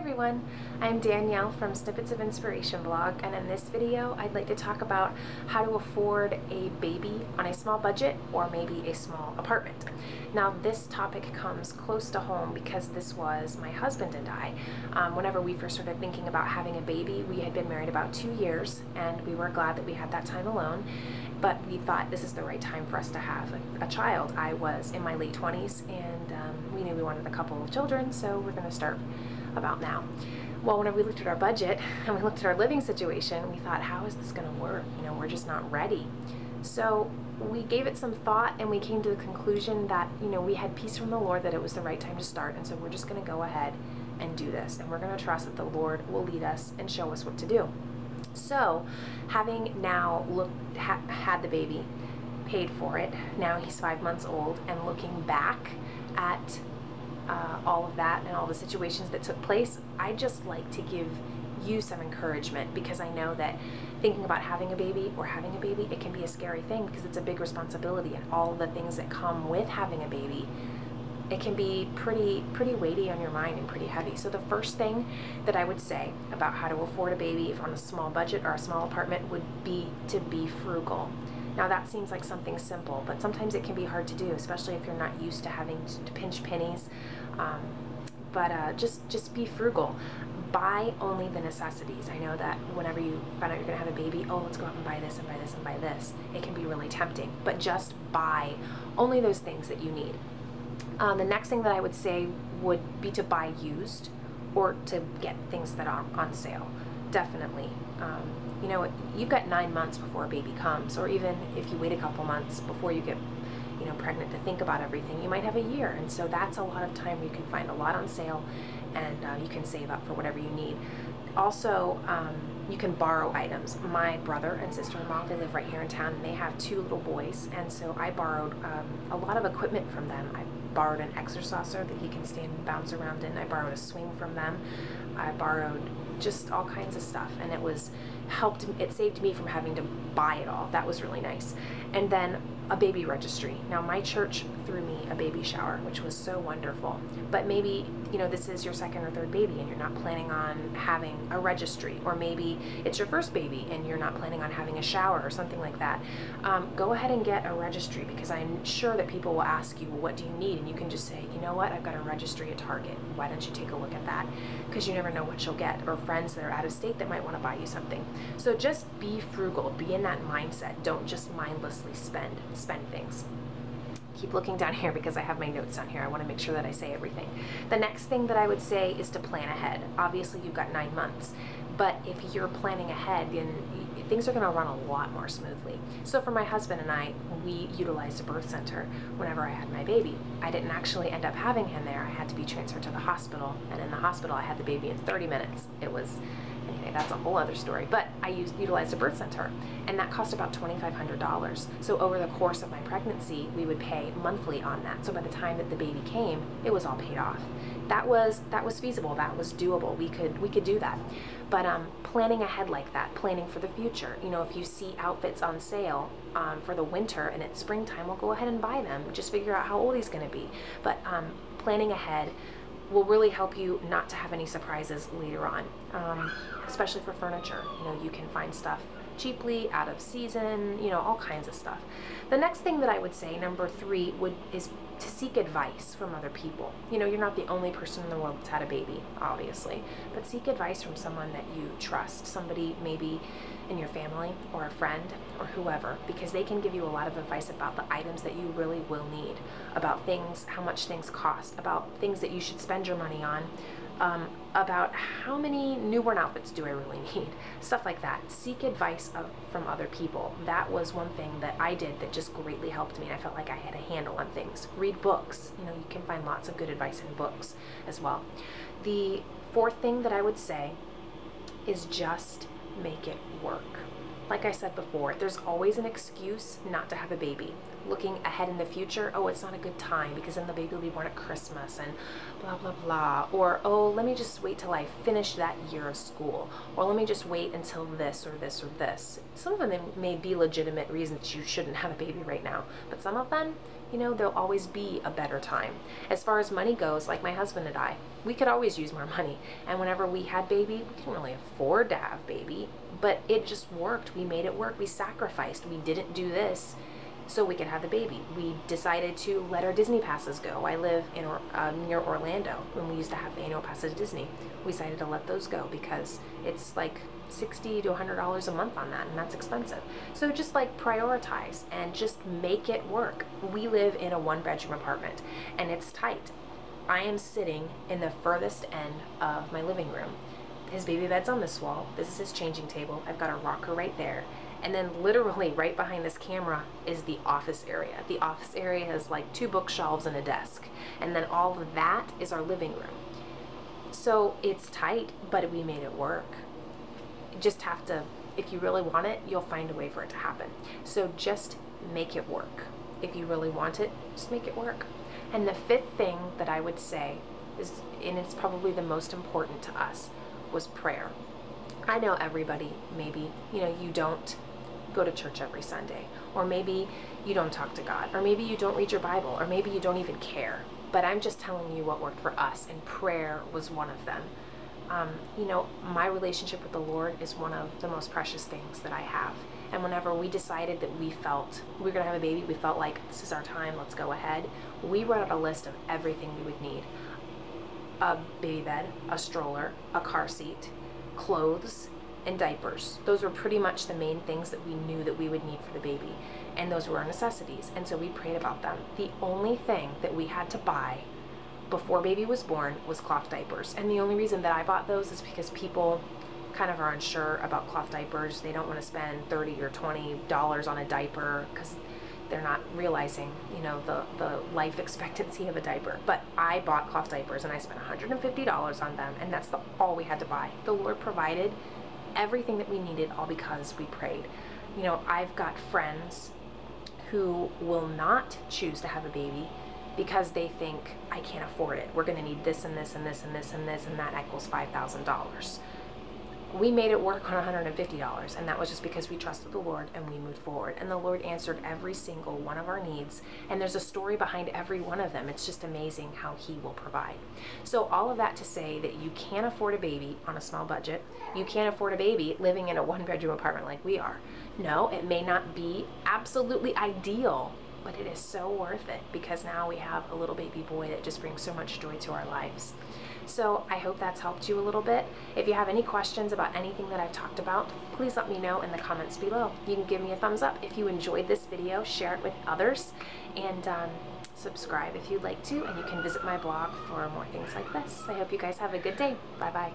everyone, I'm Danielle from Snippets of Inspiration blog, and in this video I'd like to talk about how to afford a baby on a small budget or maybe a small apartment. Now this topic comes close to home because this was my husband and I. Whenever we first started thinking about having a baby, we had been married about 2 years and we were glad that we had that time alone, but we thought this is the right time for us to have a child. I was in my late 20s and we knew we wanted a couple of children, so we're going to start about now. Well, whenever we looked at our budget and we looked at our living situation, we thought, how is this going to work? We're just not ready. So we gave it some thought and we came to the conclusion that, we had peace from the Lord that it was the right time to start. And so we're just going to go ahead and do this. And we're going to trust that the Lord will lead us and show us what to do. So having now had the baby, paid for it, now he's 5 months old, and looking back at all of that and all the situations that took place, I just like to give you some encouragement, because I know that thinking about having a baby or having a baby, it can be a scary thing because it's a big responsibility, and all the things that come with having a baby, it can be pretty weighty on your mind and pretty heavy. So the first thing that I would say about how to afford a baby if on a small budget or a small apartment would be to be frugal. Now that seems like something simple, but sometimes it can be hard to do, especially if you're not used to having to pinch pennies. Just be frugal. Buy only the necessities. I know that whenever you find out you're going to have a baby, oh, let's go out and buy this and buy this and buy this. It can be really tempting, but just buy only those things that you need. The next thing that I would say would be to buy used or to get things that are on sale. Definitely. You've got 9 months before a baby comes, or even if you wait a couple months before you get pregnant to think about everything, you might have a year, and so that's a lot of time where you can find a lot on sale and you can save up for whatever you need. Also, you can borrow items. My brother and sister-in-law, they live right here in town, and they have 2 little boys, and so I borrowed a lot of equipment from them. I borrowed an exerciser that he can stand and bounce around in. I borrowed a swing from them. I borrowed just all kinds of stuff, and it saved me from having to buy it all. That was really nice. And then a baby registry. Now my church threw me a baby shower, which was so wonderful, but maybe this is your 2nd or 3rd baby and you're not planning on having a registry, or maybe it's your 1st baby and you're not planning on having a shower or something like that. Go ahead and get a registry, because I'm sure that people will ask you, well, what do you need? And you can just say, you know what, I've got a registry at Target. Why don't you take a look at that? Because you never know what you'll get, or friends that are out of state that might want to buy you something. So just be frugal, be in that mindset. Don't just mindlessly spend things. Keep looking down here because I have my notes down here. I want to make sure that I say everything. The next thing that I would say is to plan ahead. Obviously you've got 9 months, but if you're planning ahead, then things are going to run a lot more smoothly. So for my husband and I, we utilized a birth center whenever I had my baby. I didn't actually end up having him there. I had to be transferred to the hospital, and in the hospital I had the baby in 30 minutes. Anyway, that's a whole other story, but I utilized a birth center, and that cost about $2,500. So over the course of my pregnancy, we would pay monthly on that. So by the time that the baby came, it was all paid off. That was feasible. That was doable. We could do that. But planning ahead like that, planning for the future. If you see outfits on sale for the winter and it's springtime, we'll go ahead and buy them. Just figure out how old he's going to be. But planning ahead will really help you not to have any surprises later on, especially for furniture. You can find stuff cheaply, out of season, all kinds of stuff. The next thing that I would say, number 3, is to seek advice from other people. You're not the only person in the world that's had a baby, obviously, but seek advice from someone that you trust, somebody maybe in your family or a friend or whoever, because they can give you a lot of advice about the items that you really will need, about things, how much things cost, about things that you should spend your money on, about how many newborn outfits do I really need, stuff like that. Seek advice from other people. That was one thing that I did that just greatly helped me, and I felt like I had a handle on things. Read books. You can find lots of good advice in books as well. The 4th thing that I would say is just make it work. Like I said before, there's always an excuse not to have a baby. looking ahead in the future, oh, it's not a good time because then the baby will be born at Christmas and blah, blah, blah. Or, oh, let me just wait till I finish that year of school. Or let me just wait until this or this or this. Some of them may be legitimate reasons you shouldn't have a baby right now. But some of them, you know, there'll always be a better time. As far as money goes, like my husband and I, we could always use more money. And whenever we had baby, we couldn't really afford to have baby, but it just worked. We made it work. We sacrificed. We didn't do this so we could have the baby. We decided to let our Disney passes go. I live in near Orlando, when we used to have the annual passes to Disney. We decided to let those go because it's like $60 to $100 a month on that, and that's expensive. So just like prioritize and just make it work. We live in a 1-bedroom apartment and it's tight. I am sitting in the furthest end of my living room. His baby bed's on this wall. This is his changing table. I've got a rocker right there. And then literally right behind this camera is the office area. The office area has like 2 bookshelves and a desk. And then all of that is our living room. So it's tight, but we made it work. You just have to, if you really want it, you'll find a way for it to happen. So just make it work. If you really want it, just make it work. And the 5th thing that I would say is, and it's probably the most important to us, was prayer. I know everybody, maybe, you know, you don't go to church every Sunday, or maybe you don't talk to God, or maybe you don't read your Bible, or maybe you don't even care. But I'm just telling you what worked for us, and prayer was one of them. You know, my relationship with the Lord is one of the most precious things that I have. And whenever we decided that we felt we were going to have a baby, we felt like this is our time, let's go ahead. We wrote out a list of everything we would need. A baby bed, a stroller, a car seat, clothes, and diapers. Those were pretty much the main things that we knew that we would need for the baby. And those were our necessities. And so we prayed about them. The only thing that we had to buy before baby was born was cloth diapers. And the only reason that I bought those is because people kind of are unsure about cloth diapers. They don't want to spend $30 or $20 on a diaper because they're not realizing, you know, the life expectancy of a diaper. But I bought cloth diapers and I spent $150 on them, and that's all we had to buy. The Lord provided everything that we needed, all because we prayed. You know, I've got friends who will not choose to have a baby because they think, I can't afford it. We're going to need this and this and this and this and this, and that equals $5,000. We made it work on $150, and that was just because we trusted the Lord and we moved forward. And the Lord answered every single one of our needs, and there's a story behind every one of them. It's just amazing how He will provide. So all of that to say that you can't afford a baby on a small budget. You can't afford a baby living in a 1-bedroom apartment like we are. No, it may not be absolutely ideal, but it is so worth it because now we have a little baby boy that just brings so much joy to our lives. So I hope that's helped you a little bit. If you have any questions about anything that I've talked about, please let me know in the comments below. You can give me a thumbs up if you enjoyed this video, share it with others, and subscribe if you'd like to, and you can visit my blog for more things like this. I hope you guys have a good day. Bye-bye.